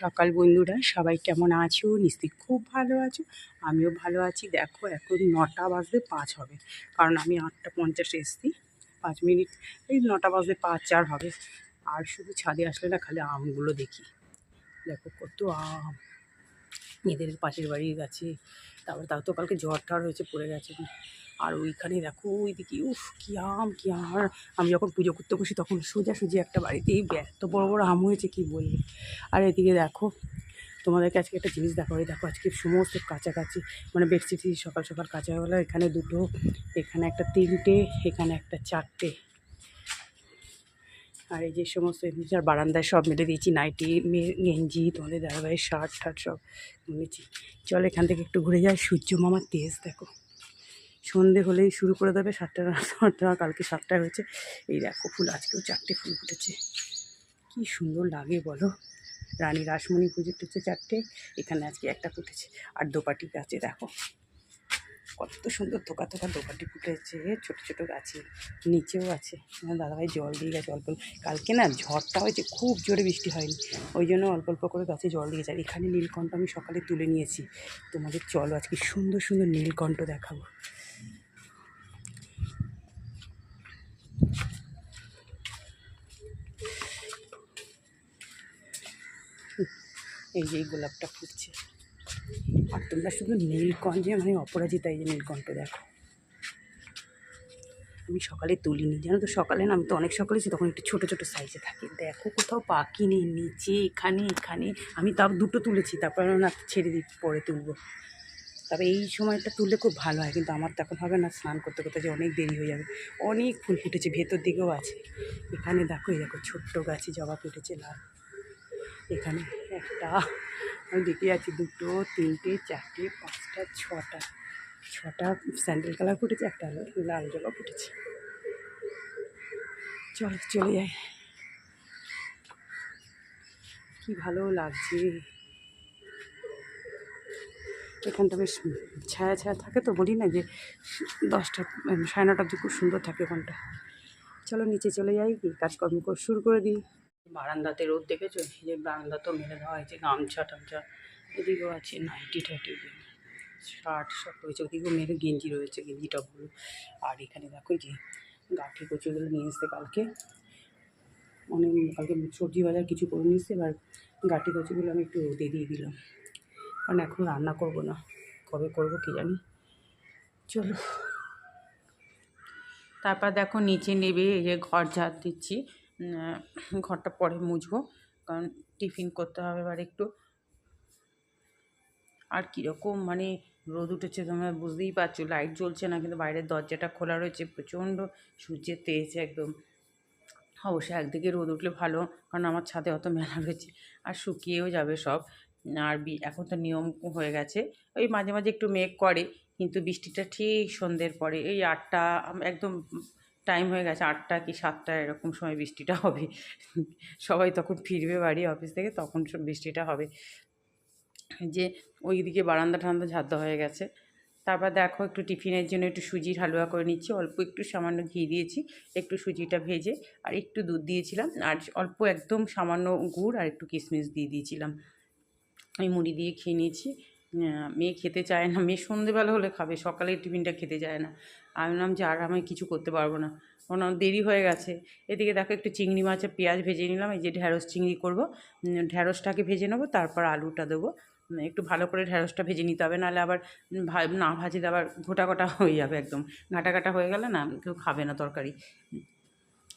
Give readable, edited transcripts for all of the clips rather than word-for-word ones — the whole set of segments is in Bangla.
সকাল বন্ধুরা, সবাই কেমন আছো? নিশ্চয়ই খুব ভালো আছো। আমিও ভালো আছি। দেখো এখন 9টা বাজতে 5 হবে, কারণ আমি 8টা 50 এসেছি। 5 মিনিট, এই 9টা বাজতে 5 4 হবে। আর শুধু ছাদে আসলে না, খালি আমগুলো দেখি। দেখো কত আম এদের পাশের বাড়ির গাছে। তারপরে তাও তো কালকে ঝড় টড় হয়েছে, পড়ে গেছে। আর ওইখানে দেখো ওইদিকে, উফ কী আম কী আম! আর আমি যখন পুজো করতে বসি তখন সোজাসুজি একটা বাড়িতেই এত বড় বড় আম হয়েছে, কী বলবো। আর এদিকে দেখো, তোমাদেরকে আজকে একটা জিনিস দেখো। এই দেখো আজকে সমস্ত কাছাকাছি, মানে বেডশিট সকাল সকাল কাঁচা হয়ে গেলো। এখানে দুটো, এখানে একটা 3টে, এখানে একটা 4টে। আর এই যে সমস্ত আর বারান্দায় সব মেলে দিয়েছি, নাইটি, গেঞ্জি, তোমাদের দাদাভাইয়ের শার্ট ঠার্ট সব মেলেছি। চল এখান থেকে একটু ঘুরে যায়। সূর্য মামার তেজ দেখো, সন্ধে হলেই শুরু করে দেবে। 7টা, কালকে 7টায় হয়েছে। এই দেখো ফুল, আজকেও 4টে ফুল ফুটেছে। কি সুন্দর লাগে বলো। রানী রাসমণি ফুটেছে 4টে, এখানে আজকে একটা ফুটেছে। আর দোপাটি গাছে দেখো কত সুন্দর থোকা থোকা দোপাটি ফুটেছে, ছোট ছোট গাছে। নিচেও আছে। আমার দাদাভাই জল দিয়ে গেছে অল্প। কালকে না ঝড়টা হয়েছে, খুব জোরে বৃষ্টি হয়নি, ওই জন্য অল্প অল্প করে গাছে জল দিয়েছে। আর এখানে নীলকণ্ঠ আমি সকালে তুলে নিয়েছি। তোমাদের চলো আজকে সুন্দর সুন্দর নীলকণ্ঠ দেখাবো। এই যে এই গোলাপটা ফুটছে। আর তোমরা শুধু নীলকণ্ঠে, মানে অপরাজিতা, এই যে নীলকণ্ঠ দেখো। আমি সকালে তুলিনি, জানো তো। সকালে না, আমি তো অনেক সকালে তখন একটু ছোটো ছোটো সাইজে থাকে। দেখো কোথাও পাখি নেই, নিচে এখানে এখানে। আমি তাও দুটো তুলেছি, তারপরে না ছেড়ে দিই, পরে তুলবো। তবে এই সময়টা তুললে খুব ভালো হয়, কিন্তু আমার তখন হবে না, স্নান করতে করতে যে অনেক দেরি হয়ে যাবে। অনেক ফুল ফুটেছে, ভেতর দিকেও আছে। এখানে দেখো, এই দেখো ছোট্ট গাছে জবা ফুটেছে লাল। এখানে একটা, আমি দেখে যাচ্ছি, 2 3টে 4টে 5টা 6টা স্যান্ডেল কালার ফুটেছে, একটা লাল জবা ফুটেছে। চল চলে যাই। কি ভালো লাগছে এখানটা, বেশ ছায়া ছায়া থাকে তো। বলি না যে 10টা 9:30 অবধি খুব সুন্দর থাকে ওখানটা। চলো নিচে চলে যাই, কাজকর্ম শুরু করে দিই। বারান্দাতে রোদ দেখেছো? এই যে বারান্দাতেও মেলে দেওয়া হয়েছে গামছা টামছা, এদিকেও আছে নাইটি টাইটি, শার্ট সব রয়েছে। ওদিকেও মেয়েদের গেঞ্জি রয়েছে, গেঞ্জিটা ভুল। আর এখানে দেখো যে গাঠি কচুগুলো নিয়ে এসছে কালকে। কালকে সবজি বাজার কিছু করে নিয়েছে। এবার গাঠি কচুগুলো আমি একটু রোদে দিয়ে দিলাম, কারণ এখন রান্না করব না, কবে করবো কী জানি। চলো, তারপর দেখো নিচে নেবে, এই যে ঘর ঝাড় দিচ্ছি। ঘরটা পরে মুছবো, কারণ টিফিন করতে হবে এবার একটু। আর কীরকম মানে রোদ উঠেছে তোমরা বুঝতেই পারছো। লাইট জ্বলছে না, কিন্তু বাইরের দরজাটা খোলা রয়েছে, প্রচণ্ড সূর্যের তেজ একদম। অবশ্যই একদিকে রোদ উঠলে ভালো, কারণ আমার ছাদে অত মেলা রয়েছে, আর শুকিয়েও যাবে সব। আর এখন তো নিয়ম হয়ে গেছে, ওই মাঝে মাঝে একটু মেঘ করে, কিন্তু বৃষ্টিটা ঠিক সন্ধ্যের পরে, এই 8টা একদম টাইম হয়ে গেছে, 8টা কি 7টা এরকম সময় বৃষ্টিটা হবে। সবাই তখন ফিরবে বাড়ি অফিস থেকে, তখন বৃষ্টিটা হবে। যে ওইদিকে বারান্দা ঠান্ডা ঝাড় দেওয়া হয়ে গেছে। তারপর দেখো একটু টিফিনের জন্য একটু সুজির হালুয়া করে নিচ্ছি। অল্প একটু সামান্য ঘি দিয়েছি, একটু সুজিটা ভেজে, আর একটু দুধ দিয়েছিলাম, আর অল্প একদম সামান্য গুড় আর একটু কিশমিশ দিয়ে দিয়েছিলাম। আমি মুড়ি দিয়ে খেয়ে নিয়েছি। মেয়ে খেতে চায় না, মেয়ে সন্ধেবেলা হলে খাবে, সকালে টিফিনটা খেতে চায় না। আমি বললাম যে আর আমি কিছু করতে পারবো না, কারণ দেরি হয়ে গেছে। এদিকে দেখো একটু চিংড়ি মাছের পেঁয়াজ ভেজে নিলাম, এই যে ঢ্যাঁড়স চিংড়ি করবো। ঢ্যাঁড়সটাকে ভেজে নেবো, তারপর আলুটা দেবো। একটু ভালো করে ঢ্যাঁড়সটা ভেজে নিতে হবে, নাহলে আবার না ভাজলে আবার ঘোটা ঘোটা হয়ে যাবে, একদম ঘাটা ঘাটা হয়ে গেলে না কেউ খাবে না তরকারি।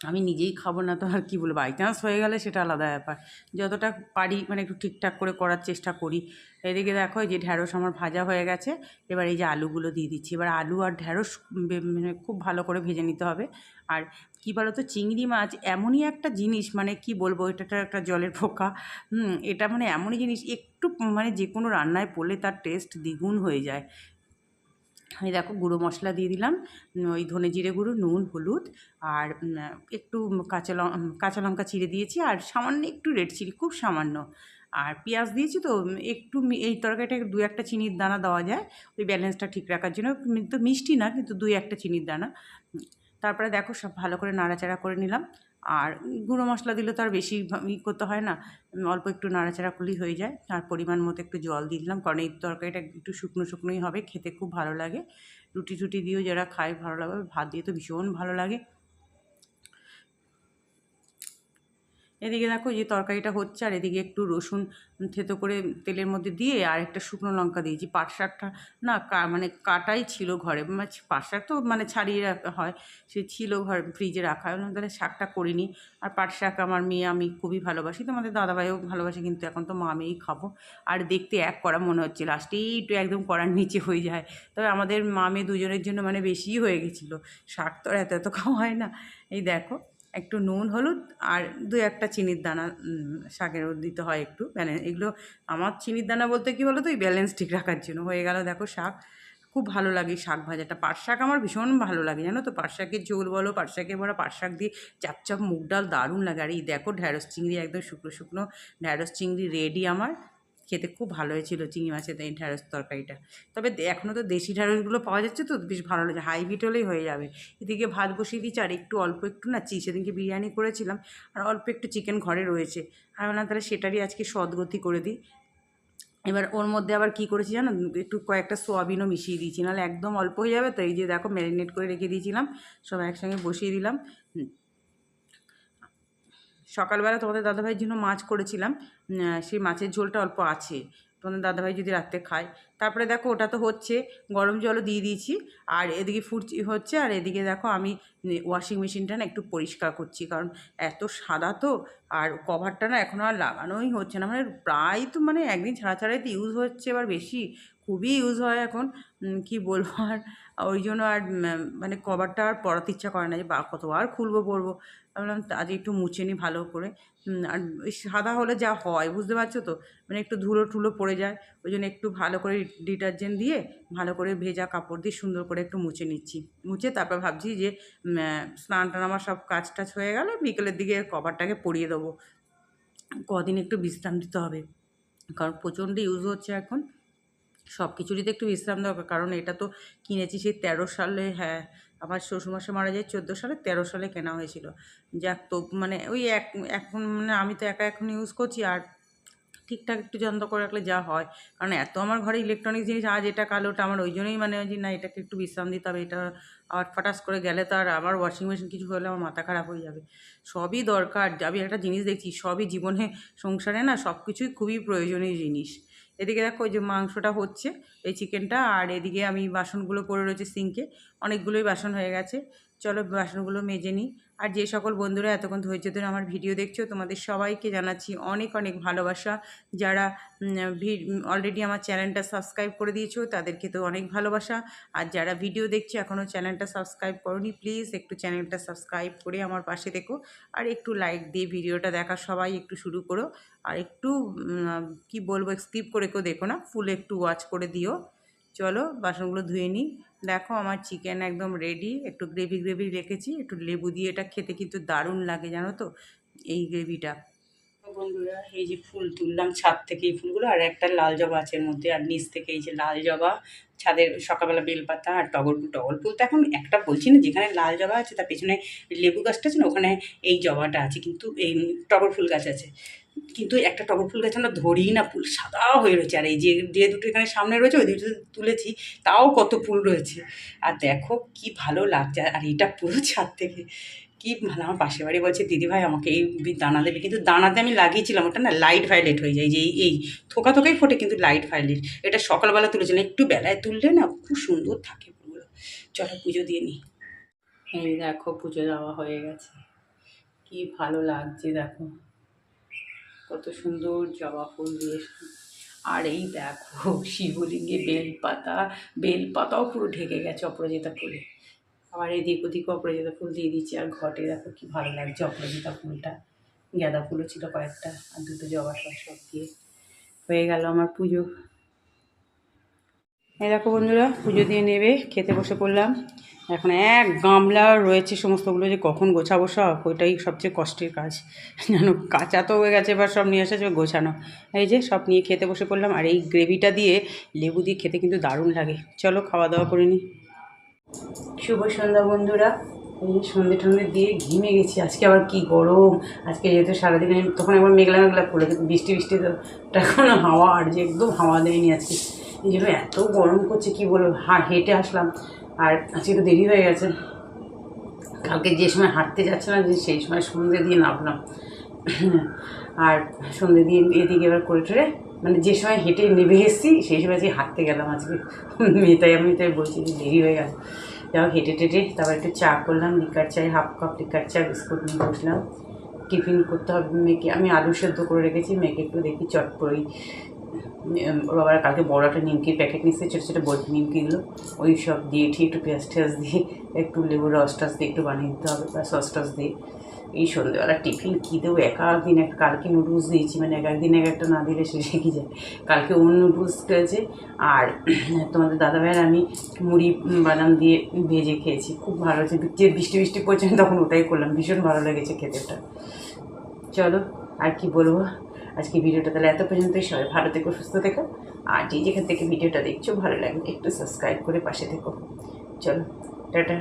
আমি নিজেই খাবো না তো আর কী বলবো, বাই চান্স হয়ে গেলে সেটা আলাদা ব্যাপার। যতটা পারি মানে একটু ঠিকঠাক করে করার চেষ্টা করি। এদিকে দেখো এই যে ঢ্যাঁড়স আমার ভাজা হয়ে গেছে, এবার এই যে আলুগুলো দিয়ে দিচ্ছি। এবার আলু আর ঢ্যাঁড়স মানে খুব ভালো করে ভেজে নিতে হবে। আর কী বলো তো, চিংড়ি মাছ এমনই একটা জিনিস, মানে কি বলবো, এটা একটা জলের পোকা। এটা মানে এমনই জিনিস, একটু মানে যে কোনো রান্নায় পড়লে তার টেস্ট দ্বিগুণ হয়ে যায়। এই দেখো গুঁড়ো মশলা দিয়ে দিলাম, ওই ধনে জিরে গুঁড়ো, নুন, হলুদ, আর একটু কাঁচা লঙ্কা চিড়ে দিয়েছি, আর সামান্য একটু রেড চিলি, খুব সামান্য। আর পেঁয়াজ দিয়েছি তো একটু, এই তরকারিটা 2-1টা চিনির দানা দেওয়া যায় ওই ব্যালেন্সটা ঠিক রাখার জন্য। তো মিষ্টি না, কিন্তু 2-1টা চিনির দানা। তারপরে দেখো সব ভালো করে নাড়াচাড়া করে নিলাম। আর গুঁড়ো মশলা দিলে তো আর বেশি করতে হয় না, অল্প একটু নাড়াচাড়া করলেই হয়ে যায়। আর পরিমাণ মতো একটু জল দিয়ে দিলাম, কারণ এই তরকারিটা একটু শুকনো শুকনোই হবে, খেতে খুব ভালো লাগে। রুটি টুটি দিয়েও যারা খায় ভালো লাগে, ভাত দিয়ে তো ভীষণ ভালো লাগে। এদিকে দেখো যে তরকারিটা হচ্ছে, আর এদিকে একটু রসুন থেতো করে তেলের মধ্যে দিয়ে আর একটা শুকনো লঙ্কা দিয়েছি। পাট শাকটা না মানে কাটাই ছিল ঘরে, পাট শাক তো মানে ছাড়িয়ে রাখা হয়, সে ছিল ঘরে ফ্রিজে রাখা, তাহলে শাকটা করিনি। আর পাট শাক আমার মেয়ে আমি খুবই ভালোবাসি, তো আমাদের দাদাভাইও ভালোবাসে, কিন্তু এখন তো মা মেয়েই খাবো। আর দেখতে এক কড়া মনে হচ্ছে, লাস্টেই একটু একদম কড়ার নিচে হয়ে যায়। তবে আমাদের মা মেয়ে দুজনের জন্য মানে বেশিই হয়ে গেছিলো, শাক তো আর এত এত খাওয়া হয় না। এই দেখো একটু নুন হলুদ আর দু একটা চিনির দানা শাকেরও দিতে হয় একটু, মানে এগুলো আমার চিনির দানা বলতে কী বলো তো, এই ব্যালেন্স ঠিক রাখার জন্য। হয়ে গেল দেখো শাক, খুব ভালো লাগে শাক ভাজাটা। পাট শাক আমার ভীষণ ভালো লাগে জানো তো, পাট শাকের ঝোল বলো, পাট শাকের বড়া, পাট শাক দিয়ে চাপচাপ মুগ ডাল দারুণ লাগে। আর এই দেখো ঢ্যাঁড়স চিংড়ি, একদম শুকনো শুকনো ঢ্যাঁড়স চিংড়ি রেডি আমার। খেতে খুব ভালো হয়েছিল চিংড়ি মাছের এই ঢ্যাঁড়স তরকারিটা। তবে এখনও তো দেশি ঢ্যাঁড়সগুলো পাওয়া যাচ্ছে, তো বেশ ভালো লাগে, হাইব্রিড হলেই হয়ে যাবে। এদিকে ভাত বসিয়ে দিচ্ছি, আর একটু অল্প একটু না সেদিনকে বিরিয়ানি করেছিলাম, আর অল্প একটু চিকেন ঘরে রয়েছে, আমি বললাম তাহলে সেটারই আজকে সদগতি করে দিই। এবার ওর মধ্যে আবার কী করেছি জানো, একটু কয়েকটা সোয়াবিনও মিশিয়ে দিয়েছি, নাহলে একদম অল্প হয়ে যাবে। তো এই যে দেখো ম্যারিনেট করে রেখে দিয়েছিলাম, সব একসঙ্গে বসিয়ে দিলাম। সকালবেলা তোমাদের দাদাভাইয়ের জন্য মাছ করেছিলাম, সেই মাছের ঝোলটা অল্প আছে, তোমাদের দাদাভাই যদি রাত্রে খায়। তারপরে দেখো ওটা তো হচ্ছে, গরম জলও দিয়ে দিয়েছি, আর এদিকে ফুটছি হচ্ছে, আর এদিকে দেখো আমি ওয়াশিং মেশিনটা না একটু পরিষ্কার করছি, কারণ এত সাদা তো, আর কভারটা না এখনও আর লাগানোই হচ্ছে না, মানে প্রায় তো মানে একদিন ছাড়া ছাড়াই তো ইউজ হচ্ছে, এবার বেশি খুবই ইউজ হয় এখন, কি বলবো। আর ওই জন্য আর মানে কভারটা আর পরাতে ইচ্ছা করে না, যে বা কতবার খুলবো পরবো। ভাবলাম আজ একটু মুছে নিই ভালো করে। আর ওই সাদা হলে যা হয় বুঝতে পারছো তো, মানে একটু ধুলো টুলো পড়ে যায়, ওই জন্য একটু ভালো করে ডিটারজেন্ট দিয়ে ভালো করে ভেজা কাপড় দিয়ে সুন্দর করে একটু মুছে নিচ্ছি। মুছে তারপর ভাবছি যে স্নান টান আমার সব কাজ টাজ হয়ে গেলে বিকেলের দিকে কভারটাকে পরিয়ে দেবো। কদিন একটু বিশ্রাম দিতে হবে, কারণ প্রচণ্ড ইউজ হচ্ছে এখন, সব কিছুরই তো একটু বিশ্রাম দরকার। কারণ এটা তো কিনেছি সেই 13 সালে, হ্যাঁ আমার শ্বশুরমশাই মারা যায় 14 সালে, 13 সালে কেনা হয়েছিল। যাক তো মানে ওই এখন মানে আমি তো একা এখন ইউজ করছি, আর ঠিকঠাক একটু যত্ন করে রাখলে যা হয়। কারণ এত আমার ঘরে ইলেকট্রনিক্স জিনিস, আজ এটা কাল ওটা, আমার ওই জন্যই মানে যে না এটাকে একটু বিশ্রাম দিতে হবে, এটা আবার ফটাস করে গেলে তো আর আমার ওয়াশিং মেশিন কিছু হলে আমার মাথা খারাপ হয়ে যাবে। সবই দরকার, আমি একটা জিনিস দেখছি, সবই জীবনে সংসারে না সব কিছুই খুবই প্রয়োজনীয় জিনিস। এদিকে দেখো ওই যে মাংসটা হচ্ছে, এই চিকেনটা, আর এদিকে আমি বাসনগুলো পড়ে রয়েছে সিঙ্কে, অনেকগুলোই বাসন হয়ে গেছে। চলো বাসনগুলো মেজে নিই। আর যে সকল বন্ধুরা এতক্ষণ ধৈর্য ধরে আমার ভিডিও দেখছো, তোমাদের সবাইকে জানাচ্ছি অনেক অনেক ভালোবাসা। যারা অলরেডি আমার চ্যানেলটা সাবস্ক্রাইব করে দিয়েছো তাদেরকে তো অনেক ভালোবাসা। আর যারা ভিডিও দেখছো এখনও চ্যানেলটা সাবস্ক্রাইব করোনি, প্লিজ একটু চ্যানেলটা সাবস্ক্রাইব করে আমার পাশে দেখো, আর একটু লাইক দিয়ে ভিডিওটা দেখা সবাই একটু শুরু করো। আর একটু কি বলবো, স্কিপ করে কেউ দেখো না, ফুল একটু ওয়াচ করে দিও। চলো বাসনগুলো ধুয়ে নিই। দেখো আমার চিকেন একদম রেডি, একটু গ্রেভি গ্রেভি রেখেছি, একটু লেবু দিয়ে এটা খেতে কিন্তু দারুণ লাগে জানো তো এই গ্রেভিটা। বন্ধুরা এই যে ফুল তুললাম ছাদ থেকে, এই ফুলগুলো, আর একটা লাল জবা আছে এর মধ্যে, আর নিচ থেকে এই যে লাল জবা, ছাদের সকালবেলা বেলপাতা আর টগর ফুল। টগর ফুল তো এখন একটা বলছি না, যেখানে লাল জবা আছে তার পেছনে লেবু গাছটা আছে না, ওখানে এই জবাটা আছে, কিন্তু এই টগর ফুল গাছ আছে, কিন্তু একটা টগর ফুল গাছ আমরা ধরিই না, ফুল সাদা হয়ে রয়েছে। আর এই যে দুটো এখানে সামনে রয়েছে ওই দুটো তুলেছি, তাও কত ফুল রয়েছে। আর দেখো কি ভালো লাগছে, আর এটা পুরো ছাদ থেকে কি ভালো। আমার পাশের বাড়ি বলছে দিদিভাই আমাকে এই দানা দেবে, কিন্তু দানাতে আমি লাগিয়েছিলাম, ওটা না লাইট ভায়োলেট হয়ে যায়, যে এই থোকা থোকাই ফোটে, কিন্তু লাইট ভায়োলেট। এটা সকালবেলা তুলেছিলাম, একটু বেলায় তুললে না খুব সুন্দর থাকে ফুলগুলো। চলো পুজো দিয়ে নিই। এই দেখো পুজো দেওয়া হয়ে গেছে, কি ভালো লাগছে দেখো, কত সুন্দর জবা ফুল দিয়ে। আর এই দেখো শিবলিঙ্গে বেলপাতাও পুরো ঢেকে গেছে অপরাজিতা ফুলে। আবার এদিক ওদিকে অপরাজিতা ফুল দিয়ে দিচ্ছি, আর ঘটে দেখো কি ভালো লাগছে অপরাজিতা ফুলটা। গাঁদা ফুলও ছিল কয়েকটা, আর দুটো জবা সব দিয়ে হয়ে গেল আমার পুজো। এই দেখো বন্ধুরা পুজো দিয়ে নেবে, খেতে বসে পড়লাম। এখন এক গামলা রয়েছে সমস্তগুলো, যে কখন গোছাবো সব, ওইটাই সবচেয়ে কষ্টের কাজ জানো। কাঁচা তো হয়ে গেছে, এবার সব নিয়ে এসেছে গোছানো। এই যে সব নিয়ে খেতে বসে পড়লাম, আর এই গ্রেভিটা দিয়ে লেবু দিয়ে খেতে কিন্তু দারুণ লাগে। চলো খাওয়া দাওয়া করে নিই। শুভ সন্ধ্যা বন্ধুরা, এই সন্ধে টন্ধে দিয়ে ঘিমে গেছি। আজকে আবার কি গরম, আজকে যেহেতু সারাদিন আমি তখন একবার মেঘলা মেঘলা করে বৃষ্টি বৃষ্টি তো এখন হাওয়া আর যে একদম হাওয়া দেয়নি আজকে, এই জন্য এত গরম করছে কি বলবো। হেঁটে আসলাম আর আজকে একটু দেরি হয়ে গেছে। কালকে যে সময় হাঁটতে যাচ্ছিলাম যে সেই সময় সন্ধে দিয়ে নামলাম, আর সন্ধে দিয়ে এদিকে এবার করে টরে মানে যে সময় হেঁটে নেমে এসেছি সেই সময় আজকে হাঁটতে গেলাম আজকে। আমি তাই বলছি যে দেরি হয়ে গেল। যাও হেঁটে টেটে তারপর একটু চা করলাম, লিকার চায় 1/2 কাপ লিকার চা, বিস্কুট নিয়ে বসলাম। টিফিন করতে হবে মেয়েকে, আমি আলু সেদ্ধ করে রেখেছি, মেয়েকে একটু দেখি চট করেই। ওর বাবার কালকে বড় একটা নিমকির প্যাকেট নিচ্ছে, ছোটো ছোটো বড় নিমকিগুলো, ওই সব দিয়ে ঠিক একটু পেঁয়াজ টেয়াজ দিয়ে একটু লেবুর রস টস দিয়ে একটু বানিয়ে দিতে হবে, বা সস টস দিয়ে। এই সন্ধ্যেবেলা টিফিন কী দেবো, এক দিন একটা, কালকে নুডলস দিয়েছি, মানে এক একদিন এক একটা না দিলে সে রেখে যায়। কালকে অন্য নুডলস খেয়েছে, আর তোমাদের দাদাভাইয়ের আমি মুড়ি বাদাম দিয়ে ভেজে খেয়েছি, খুব ভালো হয়েছে। যে বৃষ্টি বৃষ্টি পড়ছে তখন ওটাই করলাম, ভীষণ ভালো লেগেছে খেতেটা। চলো আর কি বলবো, আজকে ভিডিওটা তাহলে এত পর্যন্তই। সবাই ভালো থেকো, সুস্থ থেকো, আর যেখান থেকে ভিডিওটা দেখছো ভালো লাগবে একটু সাবস্ক্রাইব করে পাশে থেকো। চলো টাটা।